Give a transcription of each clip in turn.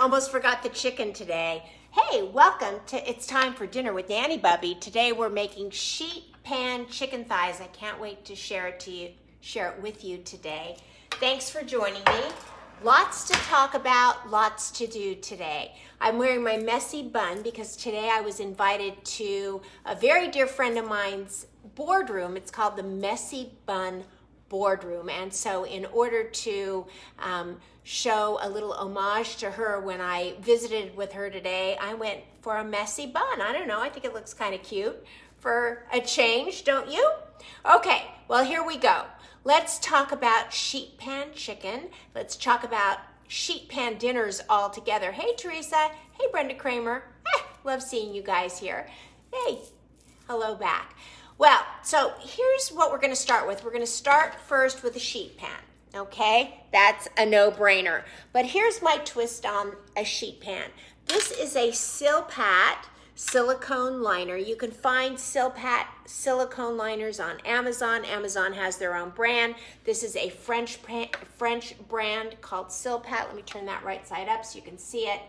Almost forgot the chicken today. Hey, welcome to It's Time for Dinner with Nanny Bubby. Today we're making sheet pan chicken thighs. I can't wait to share it with you today. Thanks for joining me. Lots to talk about, lots to do today. I'm wearing my messy bun because today I was invited to a very dear friend of mine's boardroom. It's called the Messy Bun Boardroom. And so in order to show a little homage to her when I visited with her today, I went for a messy bun. I don't know, I think it looks kind of cute for a change, don't you? Okay, well, here we go. Let's talk about sheet pan chicken. Let's talk about sheet pan dinners all together. Hey, Teresa. Hey, Brenda Kramer. Love seeing you guys here. Hey, hello back. Well, so here's what we're going to start with. We're going to start first with a sheet pan, okay? That's a no-brainer. But here's my twist on a sheet pan. This is a Silpat silicone liner. You can find Silpat silicone liners on Amazon. Amazon has their own brand. This is a French brand called Silpat. Let me turn that right side up so you can see it.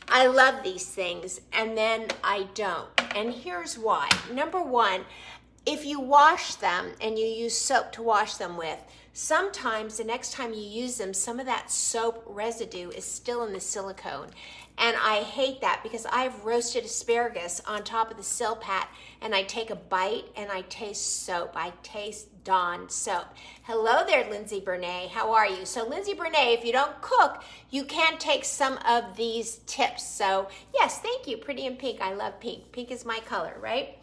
I love these things, and then I don't. And here's why. Number one, if you wash them and you use soap to wash them with, sometimes the next time you use them, some of that soap residue is still in the silicone. And I hate that because I've roasted asparagus on top of the Silpat and I take a bite and I taste soap. I taste Dawn soap. Hello there, Lindsay Bernay. How are you? So Lindsay Bernay, if you don't cook, you can take some of these tips. So yes, thank you. Pretty in pink. I love pink. Pink is my color, right?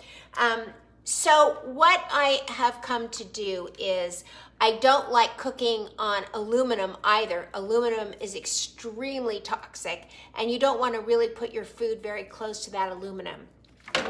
So what I have come to do is I don't like cooking on aluminum either. Aluminum is extremely toxic and you don't want to really put your food very close to that aluminum.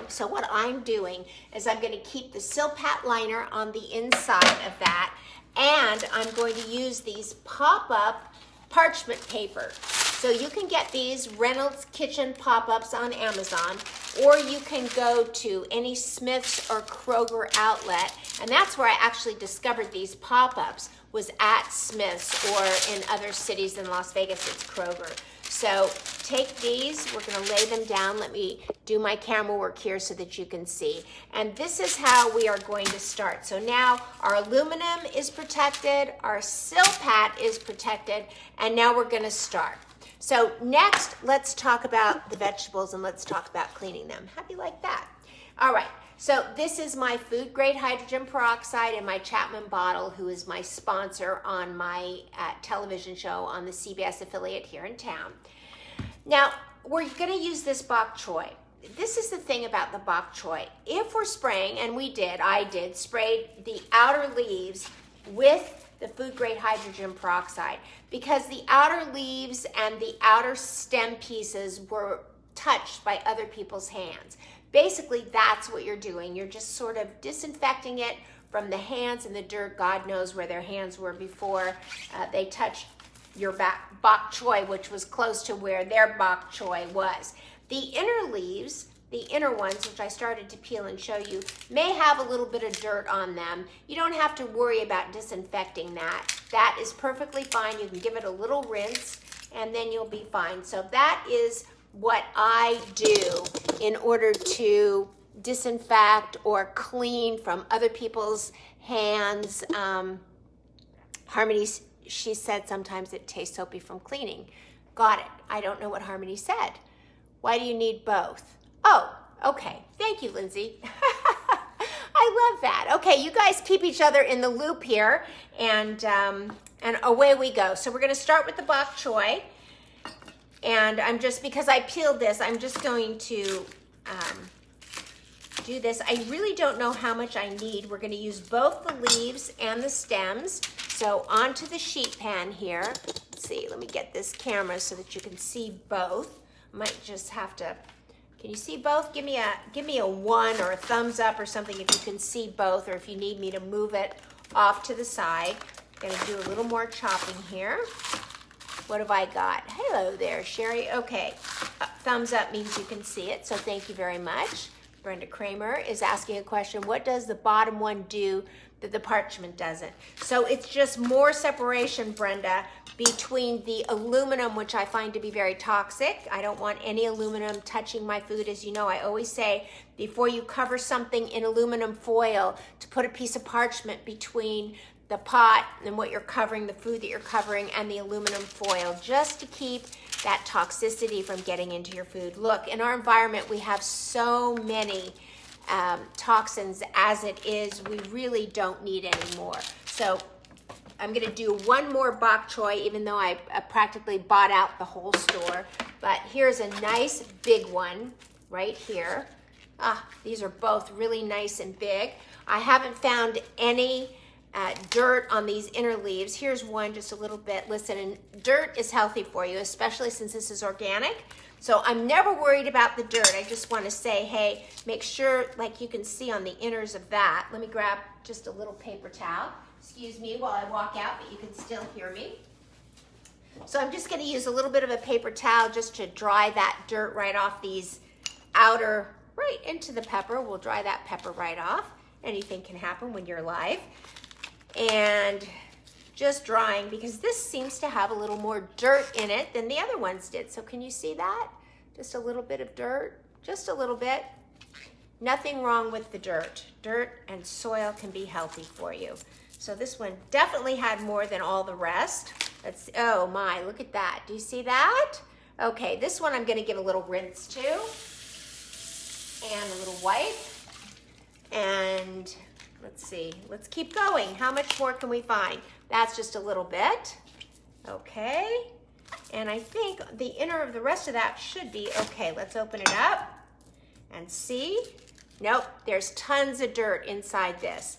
So what I'm doing is I'm going to keep the Silpat liner on the inside of that, and I'm going to use these pop-up parchment paper. So you can get these Reynolds Kitchen pop-ups on Amazon, or you can go to any Smith's or Kroger outlet, and that's where I actually discovered these pop-ups, was at Smith's, or in other cities in Las Vegas, it's Kroger. So take these, we're gonna lay them down. Let me do my camera work here so that you can see. And this is how we are going to start. So now our aluminum is protected, our Silpat is protected, and now we're gonna start. So next, let's talk about the vegetables and let's talk about cleaning them. How do you like that? All right, so this is my food grade hydrogen peroxide and my Chapman bottle, who is my sponsor on my television show on the CBS affiliate here in town. Now, we're gonna use this Bok Coy. This is the thing about the Bok Coy. If we're spraying, and I did, sprayed the outer leaves with the food grade hydrogen peroxide, because the outer leaves and the outer stem pieces were touched by other people's hands. Basically, that's what you're doing. You're just sort of disinfecting it from the hands and the dirt. God knows where their hands were before they touched your Bok Coy, which was close to where their Bok Coy was. The inner leaves, the inner ones, which I started to peel and show you, may have a little bit of dirt on them. You don't have to worry about disinfecting that. That is perfectly fine. You can give it a little rinse and then you'll be fine. So that is what I do in order to disinfect or clean from other people's hands. Harmony, she said sometimes it tastes soapy from cleaning. Got it. I don't know what Harmony said. Why do you need both? Oh, okay. Thank you, Lindsay. I love that. Okay, you guys keep each other in the loop here, and away we go. So we're going to start with the Bok Coy, and because I peeled this, I'm just going to do this. I really don't know how much I need. We're going to use both the leaves and the stems. So onto the sheet pan here. Let's see, let me get this camera so that you can see both. Might just have to. Can you see both? Give me a 1 or a thumbs up or something if you can see both, or if you need me to move it off to the side. I'm gonna do a little more chopping here. What have I got? Hello there, Sherry. Okay, thumbs up means you can see it, so thank you very much. Brenda Kramer is asking a question. What does the bottom one do that the parchment doesn't? So it's just more separation, Brenda, between the aluminum, which I find to be very toxic. I don't want any aluminum touching my food. As you know, I always say before you cover something in aluminum foil, to put a piece of parchment between the pot and what you're covering, the food that you're covering, and the aluminum foil, just to keep that toxicity from getting into your food. Look, in our environment, we have so many toxins as it is. We really don't need any more. So I'm gonna do one more bok choy, even though I practically bought out the whole store. But here's a nice big one right here. These are both really nice and big. I haven't found any dirt on these inner leaves. Here's one, just a little bit. Listen, and dirt is healthy for you, especially since this is organic. So I'm never worried about the dirt. I just want to say, hey, make sure, like you can see on the inners of that. Let me grab just a little paper towel. Excuse me while I walk out, but you can still hear me. So I'm just going to use a little bit of a paper towel just to dry that dirt right off these outer, right into the pepper. We'll dry that pepper right off. Anything can happen when you're live. And just drying, because this seems to have a little more dirt in it than the other ones did. So can you see that? Just a little bit of dirt, just a little bit. Nothing wrong with the dirt. Dirt and soil can be healthy for you. So this one definitely had more than all the rest. Let's, oh my, look at that. Do you see that? Okay, this one I'm gonna give a little rinse to. And a little wipe. And let's see, let's keep going. How much more can we find? That's just a little bit. Okay. And I think the inner of the rest of that should be okay. Let's open it up and see. Nope, there's tons of dirt inside this.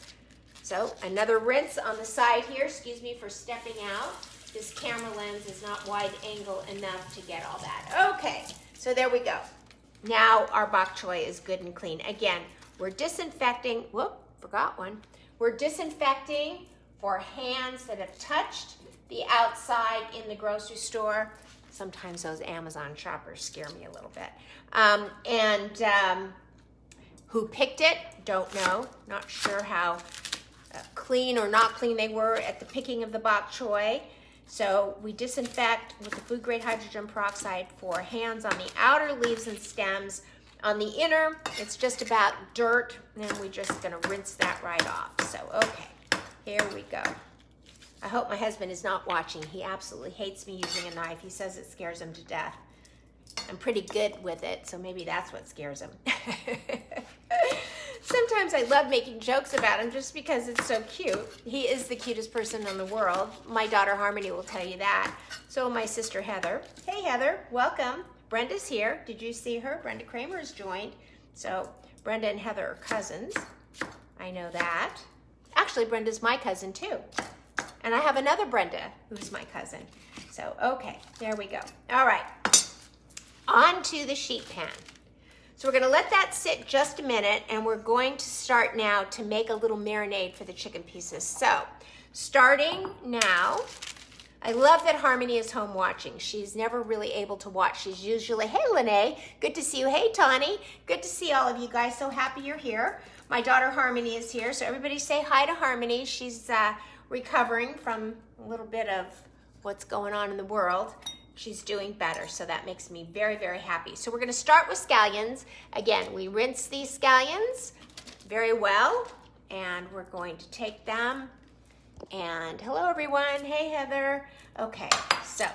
So another rinse on the side here. Excuse me for stepping out. This camera lens is not wide angle enough to get all that. Okay, so there we go. Now our bok choy is good and clean. Again, we're disinfecting. Whoop. Forgot one. We're disinfecting for hands that have touched the outside in the grocery store. Sometimes those Amazon shoppers scare me a little bit. Who picked it? Don't know. Not sure how clean or not clean they were at the picking of the bok choy. So we disinfect with the food grade hydrogen peroxide for hands on the outer leaves and stems. On the inner, it's just about dirt, and we're just gonna rinse that right off. So, okay, here we go. I hope my husband is not watching. He absolutely hates me using a knife. He says it scares him to death. I'm pretty good with it, so maybe that's what scares him. Sometimes I love making jokes about him just because it's so cute. He is the cutest person in the world. My daughter Harmony will tell you that. So my sister Heather. Hey Heather, welcome. Brenda's here. Did you see her? Brenda Kramer has joined. So Brenda and Heather are cousins. I know that. Actually, Brenda's my cousin too. And I have another Brenda who's my cousin. So, okay, there we go. All right, on to the sheet pan. So we're gonna let that sit just a minute, and we're going to start now to make a little marinade for the chicken pieces. So, starting now, I love that Harmony is home watching. She's never really able to watch. She's usually, hey Lene, good to see you. Hey Tawny, good to see all of you guys. So happy you're here. My daughter Harmony is here. So everybody say hi to Harmony. She's recovering from a little bit of what's going on in the world. She's doing better, so that makes me very, very happy. So we're gonna start with scallions. Again, we rinse these scallions very well, and we're going to take them. And hello everyone, hey Heather. Okay, so I'm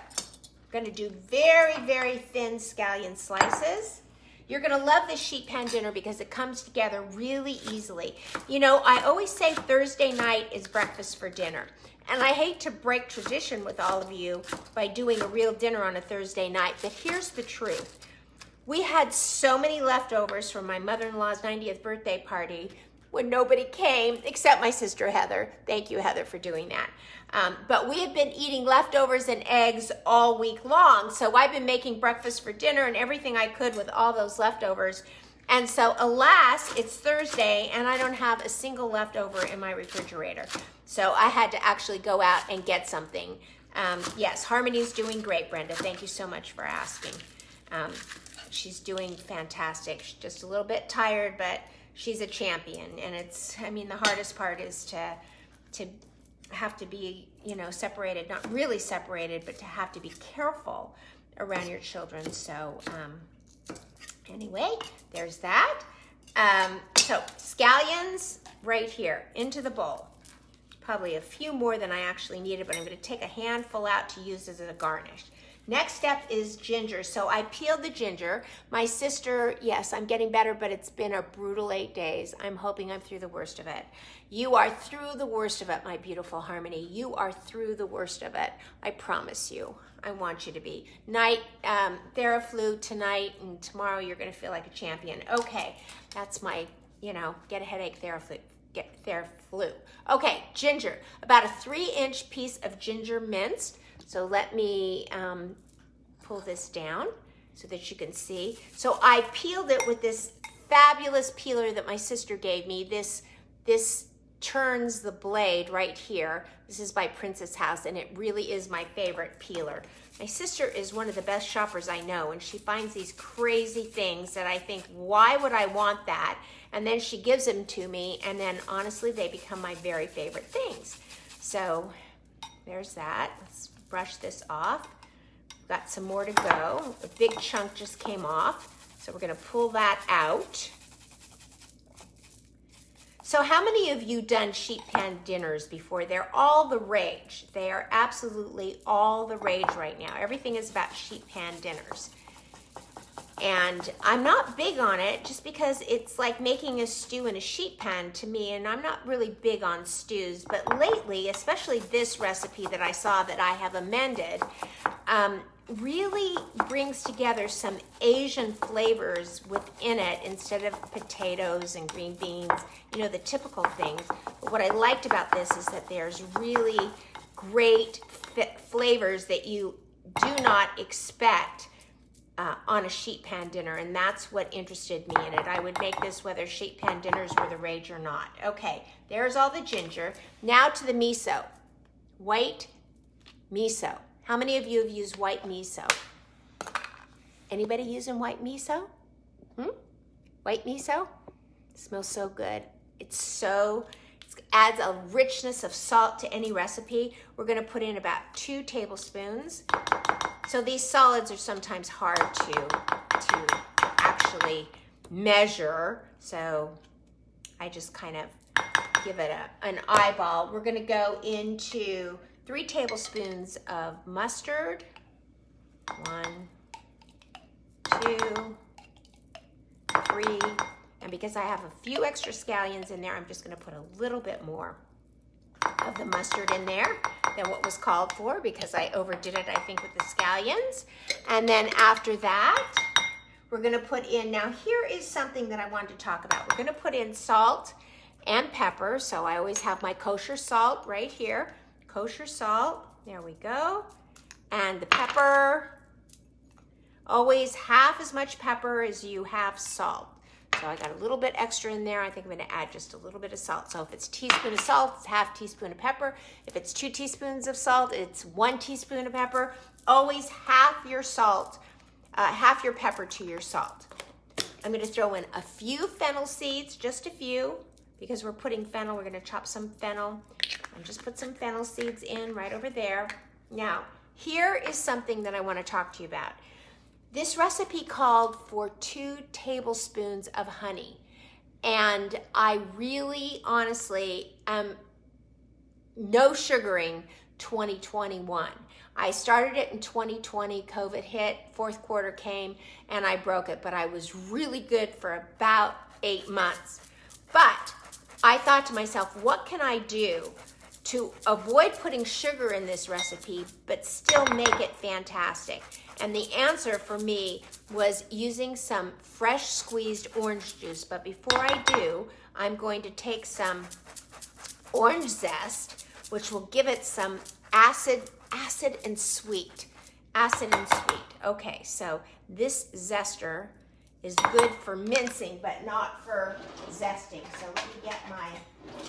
gonna do very, very thin scallion slices. You're gonna love this sheet pan dinner because it comes together really easily. You know, I always say Thursday night is breakfast for dinner. And I hate to break tradition with all of you by doing a real dinner on a Thursday night, but here's the truth. We had so many leftovers from my mother-in-law's 90th birthday party when nobody came except my sister Heather. Thank you, Heather, for doing that. But we have been eating leftovers and eggs all week long. So I've been making breakfast for dinner and everything I could with all those leftovers. And so alas, it's Thursday and I don't have a single leftover in my refrigerator. So I had to actually go out and get something. Yes, Harmony's doing great, Brenda. Thank you so much for asking. she's doing fantastic. She's just a little bit tired, but she's a champion. And it's, I mean, the hardest part is to have to be, you know, separated, not really separated, but to have to be careful around your children. So anyway, there's that. So scallions right here into the bowl. Probably a few more than I actually needed, but I'm going to take a handful out to use as a garnish. Next step is ginger. So I peeled the ginger. My sister, yes, I'm getting better, but it's been a brutal 8 days. I'm hoping I'm through the worst of it. You are through the worst of it, my beautiful Harmony. You are through the worst of it. I promise you. I want you to be. Night, Theraflu tonight, and tomorrow you're going to feel like a champion. Okay, that's my, you know, get a headache, Theraflu. Get Theraflu. Okay, ginger. About a 3-inch piece of ginger minced. So let me pull this down so that you can see. So I peeled it with this fabulous peeler that my sister gave me. This turns the blade right here. This is by Princess House, and it really is my favorite peeler. My sister is one of the best shoppers I know, and she finds these crazy things that I think, why would I want that? And then she gives them to me, and then honestly, they become my very favorite things. So there's that. Let's brush this off. We've got some more to go. A big chunk just came off, so we're gonna pull that out. So how many of you done sheet pan dinners before? They're all the rage. They are absolutely all the rage right now. Everything is about sheet pan dinners. And I'm not big on it just because it's like making a stew in a sheet pan to me, and I'm not really big on stews. But lately, especially this recipe that I saw that I have amended, really brings together some Asian flavors within it instead of potatoes and green beans, you know, the typical things. But what I liked about this is that there's really great flavors that you do not expect on a sheet pan dinner, and that's what interested me in it. I would make this whether sheet pan dinners were the rage or not. Okay, there's all the ginger. Now to the miso. White miso. How many of you have used white miso? Anybody using white miso? White miso? It smells so good. It adds a richness of salt to any recipe. We're gonna put in about 2 tablespoons. So these solids are sometimes hard to actually measure. So I just kind of give it an eyeball. We're gonna go into 3 tablespoons of mustard. 1, 2, 3. And because I have a few extra scallions in there, I'm just gonna put a little bit more of the mustard in there than what was called for because I overdid it, I think, with the scallions. And then after that, we're gonna put in, now here is something that I wanted to talk about. We're gonna put in salt and pepper. So I always have my kosher salt right here. Kosher salt, there we go. And the pepper, always half as much pepper as you have salt. So I got a little bit extra in there. I think I'm gonna add just a little bit of salt. So if it's a teaspoon of salt, it's half teaspoon of pepper. If it's 2 teaspoons of salt, it's 1 teaspoon of pepper. Always half your salt, half your pepper to your salt. I'm gonna throw in a few fennel seeds, just a few, because we're putting fennel. We're gonna chop some fennel and just put some fennel seeds in right over there. Now, here is something that I wanna talk to you about. This recipe called for 2 tablespoons of honey. And I really, honestly, am no sugaring 2021. I started it in 2020, COVID hit, 4th quarter came, and I broke it. But I was really good for about 8 months. But I thought to myself, what can I do to avoid putting sugar in this recipe, but still make it fantastic? And the answer for me was using some fresh squeezed orange juice. But before I do, I'm going to take some orange zest, which will give it some acid and sweet. Acid and sweet. Okay, so this zester is good for mincing, but not for zesting. So let me get my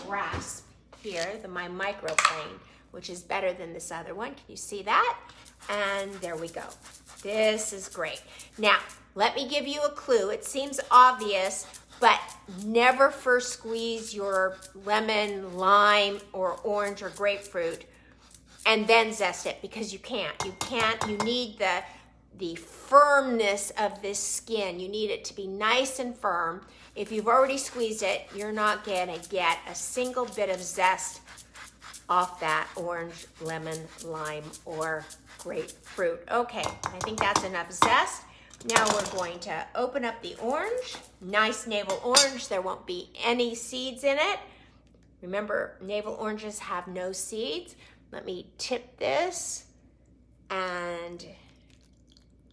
rasp here, my microplane, which is better than this other one. Can you see that? And there we go. This is great. Now, let me give you a clue. It seems obvious, but never first squeeze your lemon, lime, or orange or grapefruit and then zest it, because you can't. You need the firmness of this skin. You need it to be nice and firm. If you've already squeezed it, you're not gonna get a single bit of zest off that orange, lemon, lime, or grapefruit. Okay, I think that's enough zest. Now we're going to open up the orange. Nice navel orange. There won't be any seeds in it. Remember, navel oranges have no seeds. Let me tip this and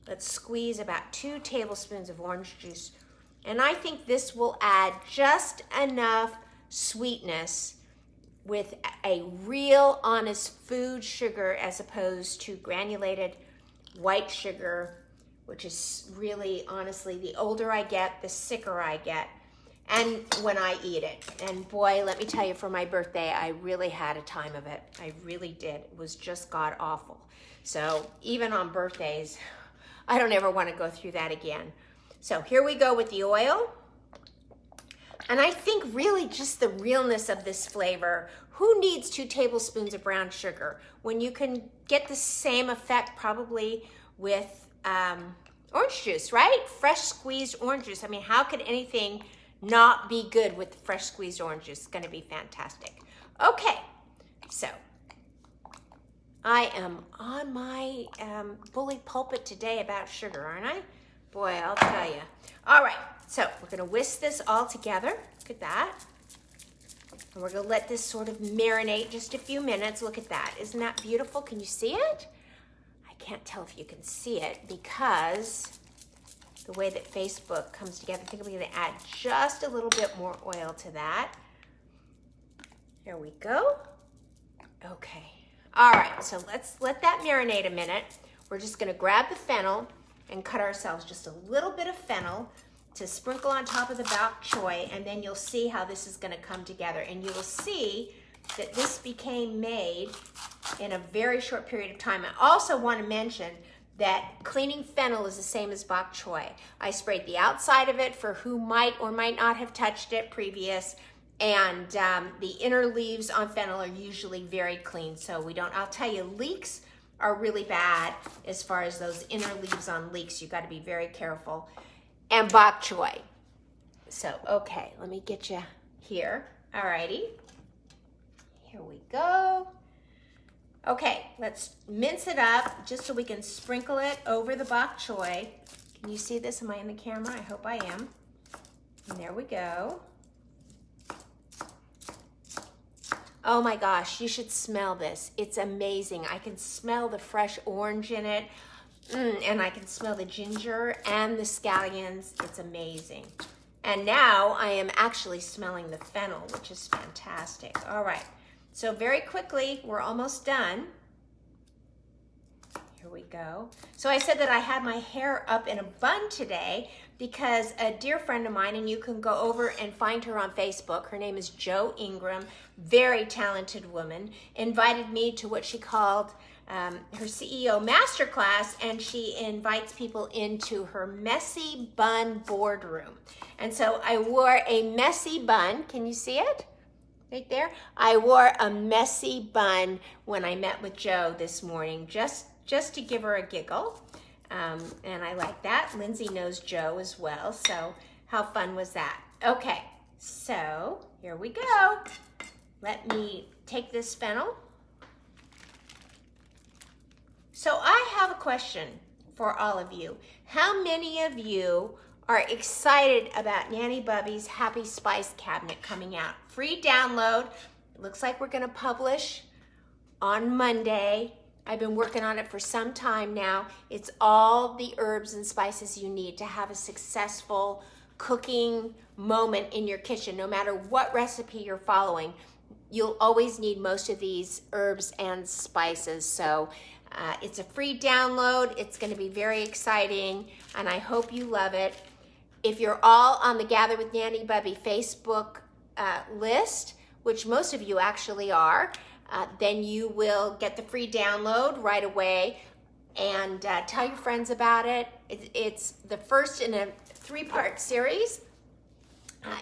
let's squeeze about 2 tablespoons of orange juice. And I think this will add just enough sweetness with a real honest food sugar as opposed to granulated white sugar, which is really, honestly, the older I get, the sicker I get. And when I eat it. And boy, let me tell you, for my birthday, I really had a time of it. I really did. It was just god awful. So even on birthdays, I don't ever want to go through that again. So here we go with the oil. And I think really just the realness of this flavor. Who needs 2 tablespoons of brown sugar when you can get the same effect probably with orange juice, right? Fresh squeezed orange juice. I mean, how could anything not be good with fresh squeezed orange juice? It's gonna be fantastic. Okay, so I am on my bully pulpit today about sugar, aren't I? Boy, I'll tell you. All right, so we're gonna whisk this all together. Look at that. And we're gonna let this sort of marinate just a few minutes. Look at that, isn't that beautiful? Can you see it? I can't tell if you can see it because the way that Facebook comes together. I think I'm gonna add just a little bit more oil to that. Here we go. Okay, all right, so let's let that marinate a minute. We're just gonna grab the fennel and cut ourselves just a little bit of fennel to sprinkle on top of the bok choy, and then you'll see how this is gonna come together. And you will see that this became made in a very short period of time. I also wanna mention that cleaning fennel is the same as bok choy. I sprayed the outside of it for who might or might not have touched it previous, and the inner leaves on fennel are usually very clean, so we don't, I'll tell you, leeks are really bad as far as those inner leaves on leeks. You gotta be very careful. And bok choy. So, okay, let me get you here. All righty, here we go. Okay, let's mince it up just so we can sprinkle it over the bok choy. Can you see this? Am I in the camera? I hope I am. And there we go. Oh my gosh, you should smell this. It's amazing. I can smell the fresh orange in it, and I can smell the ginger and the scallions. It's amazing. And now I am actually smelling the fennel, which is fantastic. All right. So very quickly, we're almost done. Here we go. So I said that I had my hair up in a bun today because a dear friend of mine, and you can go over and find her on Facebook, her name is Jo Ingram, very talented woman, invited me to what she called her CEO masterclass, and she invites people into her messy bun boardroom. And so I wore a messy bun. Can you see it? Right there. I wore a messy bun when I met with Jo this morning, just to give her a giggle. And I like that. Lindsay knows Jo as well, so how fun was that? Okay, so here we go. Let me take this fennel. So I have a question for all of you. How many of you are excited about Nanny Bubby's Happy Spice Cabinet coming out? Free download. It looks like we're gonna publish on Monday. I've been working on it for some time now. It's all the herbs and spices you need to have a successful cooking moment in your kitchen. No matter what recipe you're following, you'll always need most of these herbs and spices. So it's a free download. It's gonna be very exciting, and I hope you love it. If you're all on the Gather with Nanny Bubby Facebook list, which most of you actually are, then you will get the free download right away. and tell your friends about it. It's the first in a 3-part series.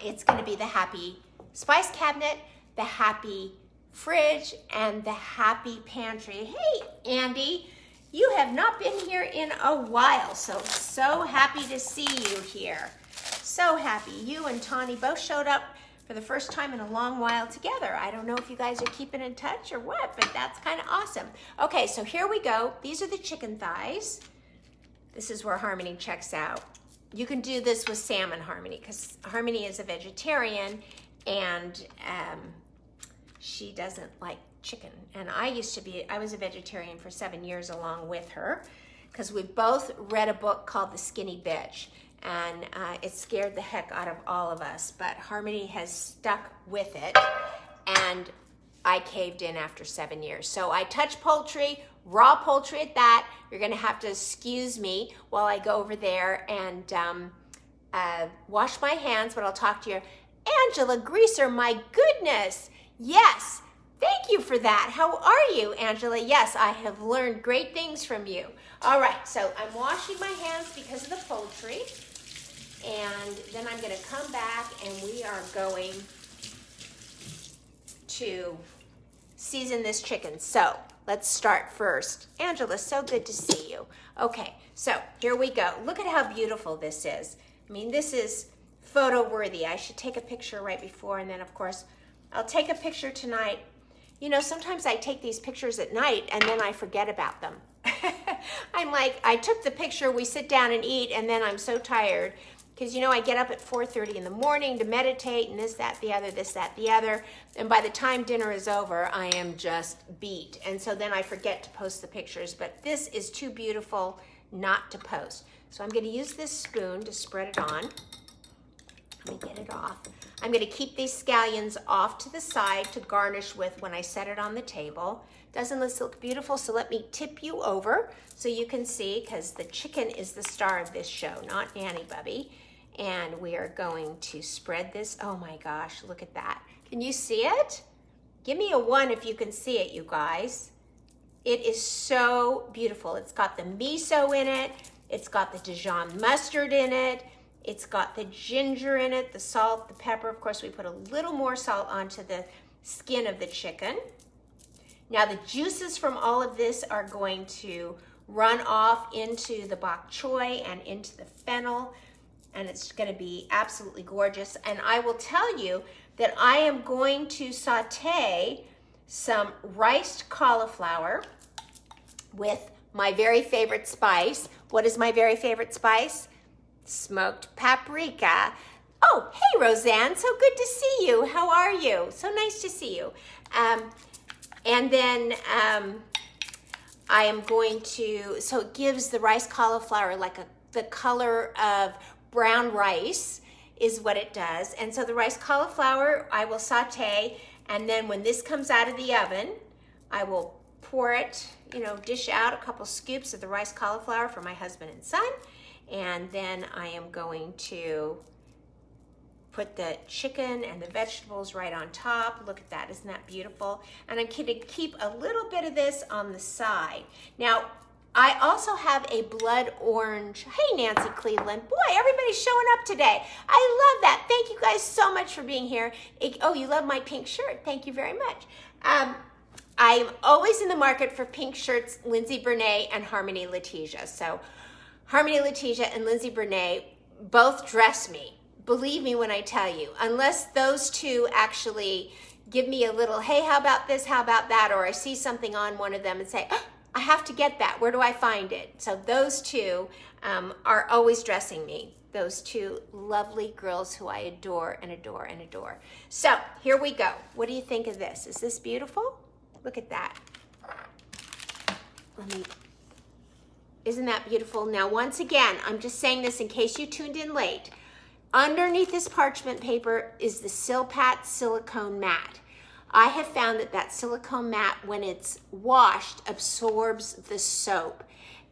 It's going to be the happy spice cabinet, the happy fridge, and the happy pantry. Hey, Andy, you have not been here in a while, so happy to see you here. So happy. You and Tawny both showed up for the first time in a long while together. I don't know if you guys are keeping in touch or what, but that's kind of awesome. Okay, so here we go. These are the chicken thighs. This is where Harmony checks out. You can do this with salmon, Harmony, because Harmony is a vegetarian and she doesn't like chicken. And I was a vegetarian for 7 years along with her, because we both read a book called The Skinny Bitch. And it scared the heck out of all of us, but Harmony has stuck with it, and I caved in after 7 years. So I touch poultry, raw poultry at that. You're gonna have to excuse me while I go over there and wash my hands, but I'll talk to you. Angela Greaser, my goodness, yes, thank you for that. How are you, Angela? Yes, I have learned great things from you. All right, so I'm washing my hands because of the poultry. And then I'm going to come back and we are going to season this chicken. So let's start first. Angela, so good to see you. Okay, so here we go. Look at how beautiful this is. I mean, this is photo worthy. I should take a picture right before, and then of course I'll take a picture tonight. You know, sometimes I take these pictures at night and then I forget about them. I'm like, I took the picture, we sit down and eat, and then I'm so tired. Because, you know, I get up at 4:30 in the morning to meditate and this, that, the other, this, that, the other. And by the time dinner is over, I am just beat. And so then I forget to post the pictures. But this is too beautiful not to post. So I'm going to use this spoon to spread it on. Let me get it off. I'm going to keep these scallions off to the side to garnish with when I set it on the table. Doesn't this look beautiful? So let me tip you over so you can see, because the chicken is the star of this show, not Nanny Bubby. And we are going to spread this. Oh my gosh, look at that. Can you see it? Give me a 1 if you can see it, you guys. It is so beautiful. It's got the miso in it. It's got the Dijon mustard in it. It's got the ginger in it, the salt, the pepper. Of course, we put a little more salt onto the skin of the chicken. Now the juices from all of this are going to run off into the bok choy and into the fennel, and it's going to be absolutely gorgeous. And I will tell you that I am going to saute some riced cauliflower with my very favorite spice. What is my very favorite spice? Smoked paprika. Oh, hey Roseanne, so good to see you. How are you? So nice to see you. And then I am going to, so it gives the rice cauliflower like the color of brown rice is what it does. And so the rice cauliflower I will saute, and then when this comes out of the oven, I will pour it, you know, dish out a couple scoops of the rice cauliflower for my husband and son. And then I am going to put the chicken and the vegetables right on top. Look at that, isn't that beautiful? And I'm going to keep a little bit of this on the side. Now, I also have a blood orange. Hey, Nancy Cleveland. Boy, everybody's showing up today. I love that. Thank you guys so much for being here. Oh, you love my pink shirt. Thank you very much. I'm always in the market for pink shirts, Lindsay Bernay and Harmony Letitia. So Harmony Letitia and Lindsay Bernay both dress me. Believe me when I tell you, unless those two actually give me a little, hey, how about this, how about that, or I see something on one of them and say, oh, I have to get that, where do I find it? So those two are always dressing me. Those two lovely girls who I adore and adore and adore. So here we go. What do you think of this? Is this beautiful? Look at that. Isn't that beautiful? Now, once again, I'm just saying this in case you tuned in late. Underneath this parchment paper is the Silpat silicone mat. I have found that silicone mat, when it's washed, absorbs the soap,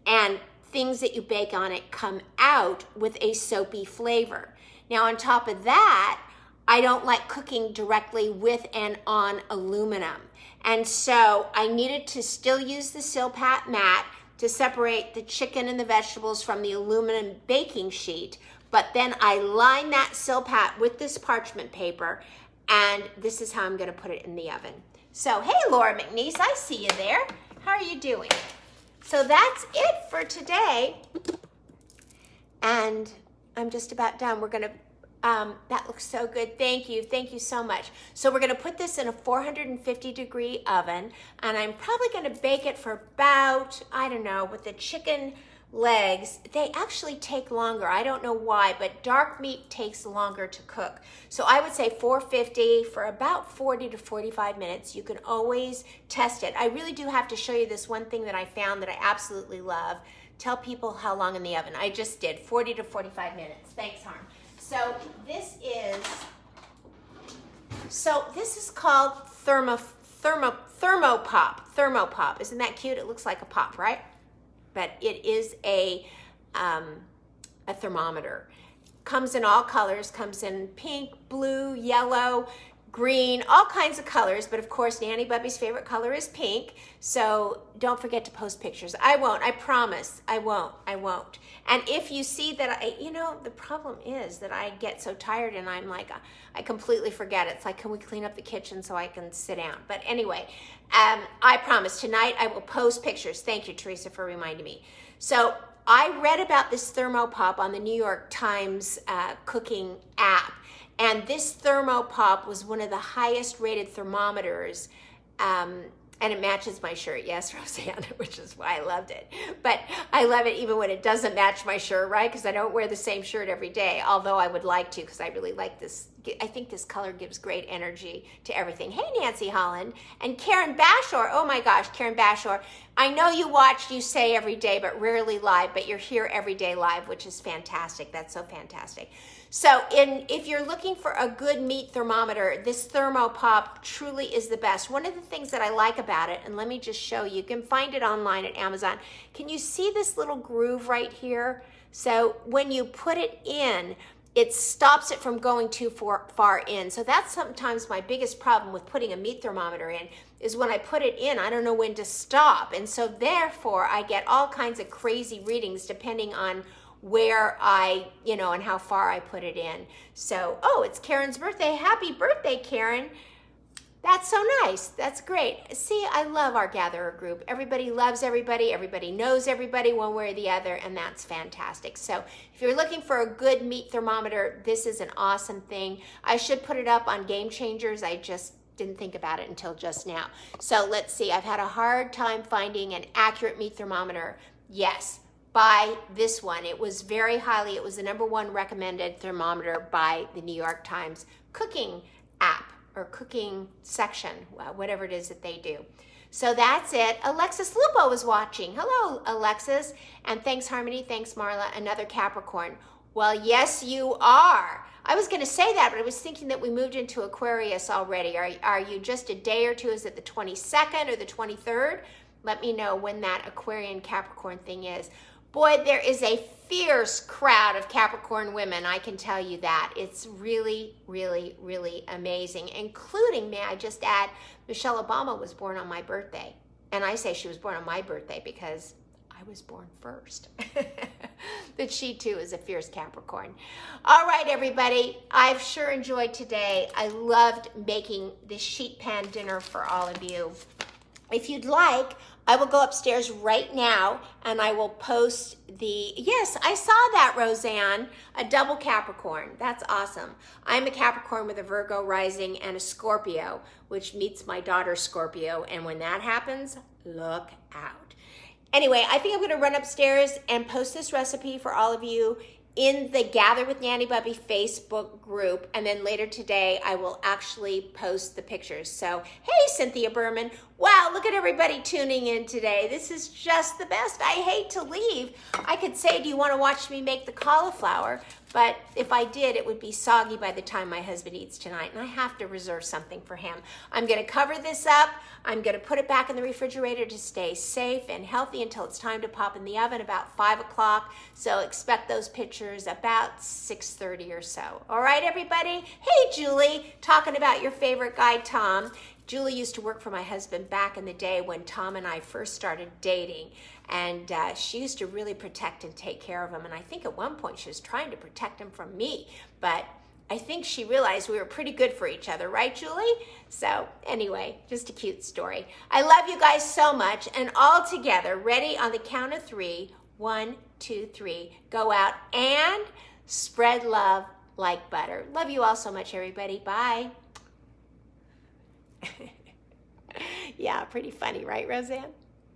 and things that you bake on it come out with a soapy flavor. Now, on top of that, I don't like cooking directly with and on aluminum. And so I needed to still use the Silpat mat to separate the chicken and the vegetables from the aluminum baking sheet. But then I line that Silpat with this parchment paper, and this is how I'm gonna put it in the oven. So, hey, Laura McNeese, I see you there. How are you doing? So that's it for today. And I'm just about done. We're gonna, that looks so good. Thank you so much. So we're gonna put this in a 450-degree oven, and I'm probably gonna bake it for about, I don't know, with the chicken legs, they actually take longer. I don't know why, but dark meat takes longer to cook. So I would say 450 for about 40 to 45 minutes. You can always test it. I really do have to show you this one thing that I found that I absolutely love. Tell people how long in the oven. I just did 40 to 45 minutes. Thanks, Harm. So this is called Thermopop. Isn't that cute? It looks like a pop, right? But it is a thermometer. Comes in all colors, comes in pink, blue, yellow, green, all kinds of colors. But of course, Nanny Bubby's favorite color is pink. So don't forget to post pictures. I won't, I promise, I won't. And if you see that the problem is that I get so tired and I'm like, I completely forget. It's like, can we clean up the kitchen so I can sit down? But anyway, I promise tonight I will post pictures. Thank you, Teresa, for reminding me. So I read about this Thermopop on the New York Times cooking app. And this Thermopop was one of the highest rated thermometers. And it matches my shirt. Yes, Roseanne, which is why I loved it. But I love it even when it doesn't match my shirt, right? Because I don't wear the same shirt every day, although I would like to because I really like this. I think this color gives great energy to everything. Hey, Nancy Holland and Karen Bashor. Oh my gosh, Karen Bashor. I know you watch You Say every day, but rarely live, but you're here every day live, which is fantastic. That's so fantastic. So if you're looking for a good meat thermometer, this Thermopop truly is the best. One of the things that I like about it, and let me just show you, you can find it online at Amazon. Can you see this little groove right here? So when you put it in, it stops it from going too far in. So that's sometimes my biggest problem with putting a meat thermometer in, is when I put it in, I don't know when to stop. And so therefore I get all kinds of crazy readings depending on where and how far I put it in. So, oh, it's Karen's birthday. Happy birthday, Karen. That's so nice. That's great. See, I love our gatherer group. Everybody loves everybody. Everybody knows everybody one way or the other, and that's fantastic. So if you're looking for a good meat thermometer, this is an awesome thing. I should put it up on Game Changers. I just didn't think about it until just now. So let's see. I've had a hard time finding an accurate meat thermometer. Yes, buy this one. It was very highly, it was the #1 recommended thermometer by the New York Times cooking app or cooking section, whatever it is that they do. So that's it. Alexis Lupo was watching. Hello, Alexis. And thanks, Harmony. Thanks, Marla. Another Capricorn. Well, yes, you are. I was going to say that, but I was thinking that we moved into Aquarius already. Are you just a day or two? Is it the 22nd or the 23rd? Let me know when that Aquarian Capricorn thing is. Boy, there is a fierce crowd of Capricorn women, I can tell you that. It's really, really, really amazing, including, may I just add, Michelle Obama was born on my birthday. And I say she was born on my birthday because I was born first. But she too is a fierce Capricorn. All right, everybody, I've sure enjoyed today. I loved making this sheet pan dinner for all of you. If you'd like, I will go upstairs right now and I will post yes, I saw that, Roseanne, a double Capricorn. That's awesome. I'm a Capricorn with a Virgo rising and a Scorpio, which meets my daughter Scorpio. And when that happens, look out. Anyway, I think I'm going to run upstairs and post this recipe for all of you in the Gather with Nanny Bubby Facebook group, and then later today I will actually post the pictures. So, hey, Cynthia Berman. Wow, look at everybody tuning in today. This is just the best. I hate to leave. I could say, do you want to watch me make the cauliflower? But if I did, it would be soggy by the time my husband eats tonight, and I have to reserve something for him. I'm going to cover this up. I'm going to put it back in the refrigerator to stay safe and healthy until it's time to pop in the oven about 5 o'clock. So expect those pictures about 6:30 or so. All right, everybody? Hey, Julie, talking about your favorite guy, Tom. Julie used to work for my husband back in the day when Tom and I first started dating, and she used to really protect and take care of him, and I think at one point she was trying to protect him from me, but I think she realized we were pretty good for each other, right, Julie? So anyway, just a cute story. I love you guys so much, and all together, ready on the count of 3, 1, 2, 3, go out and spread love like butter. Love you all so much, everybody. Bye. Yeah, pretty funny, right, Roseanne?